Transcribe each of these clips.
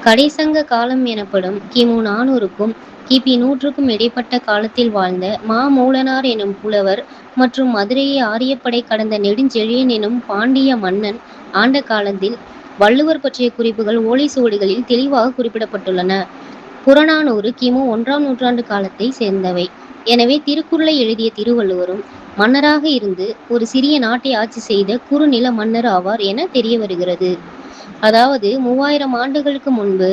கடைசங்க காலம் எனப்படும் கிமு 400க்கும் கிபி 100க்கும் இடைப்பட்ட காலத்தில் வாழ்ந்த மாமூலனார் எனும் புலவர் மற்றும் மதுரையை ஆரியப்படை கடந்த நெடுஞ்செழியன் எனும் பாண்டிய மன்னன் ஆண்ட காலத்தில் வள்ளுவர் பற்றிய குறிப்புகள் ஓலை சுவடிகளில் தெளிவாக குறிப்பிடப்பட்டுள்ளன. புறநானூறு கிமு 1ஆம் நூற்றாண்டு காலத்தை சேர்ந்தவை. எனவே திருக்குறளை எழுதிய திருவள்ளுவரும் மன்னராக இருந்து ஒரு சிறிய நாட்டை ஆட்சி செய்த குறுநில மன்னர் ஆவார் என தெரிய வருகிறது. அதாவது 3000 ஆண்டுகளுக்கு முன்பு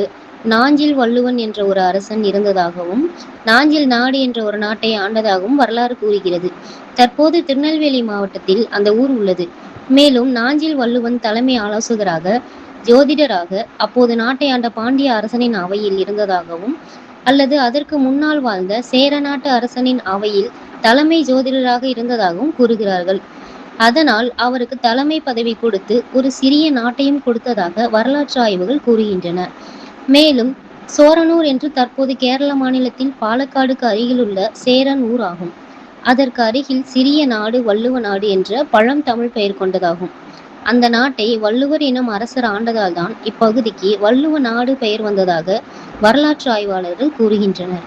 நாஞ்சில் வள்ளுவன் என்ற ஒரு அரசன் இருந்ததாகவும் நாஞ்சில் நாடு என்ற ஒரு நாட்டை ஆண்டதாகவும் வரலாறு கூறுகிறது. தற்போது திருநெல்வேலி மாவட்டத்தில் அந்த ஊர் உள்ளது. மேலும் நாஞ்சில் வள்ளுவன் தலைமை ஆலோசகராக ஜோதிடராக அப்போது நாட்டை ஆண்ட பாண்டிய அரசனின் அவையில் இருந்ததாகவும் அல்லது அதற்கு முன்னால் வாழ்ந்த சேர நாட்டு அரசனின் அவையில் தலைமை ஜோதிடராக இருந்ததாகவும் கூறுகிறார்கள். அதனால் அவருக்கு தலைமை பதவி கொடுத்து ஒரு சிறிய நாட்டையும் கொடுத்ததாக வரலாற்று ஆய்வுகள் கூறுகின்றன. மேலும் சோரனூர் என்று தற்போது கேரள மாநிலத்தில் பாலக்காடுக்கு அருகிலுள்ள சேரன் ஊர் ஆகும். அதற்கு அருகில் சிறிய நாடு வள்ளுவ நாடு என்ற பழந்தமிழ் பெயர் கொண்டதாகும். அந்த நாட்டை வள்ளுவர் எனும் அரசர் ஆண்டதால் தான் இப்பகுதிக்கு வள்ளுவ நாடு பெயர் வந்ததாக வரலாற்று ஆய்வாளர்கள் கூறுகின்றனர்.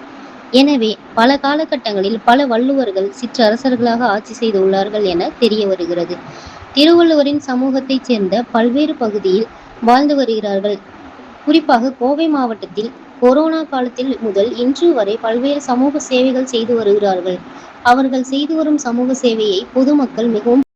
எனவே பல காலகட்டங்களில் பல வள்ளுவர்கள் சிற்றரசர்களாக ஆட்சி செய்துள்ளார்கள் என தெரிய வருகிறது. திருவள்ளுவரின் சமூகத்தைச் சேர்ந்த பல்வேறு பகுதியில் வாழ்ந்து வருகிறார்கள். குறிப்பாக கோவை மாவட்டத்தில் கொரோனா காலத்தில் முதல் இன்று வரை பல்வேறு சமூக சேவைகள் செய்து வருகிறார்கள். அவர்கள் செய்து வரும் சமூக சேவையை பொதுமக்கள் மிகவும்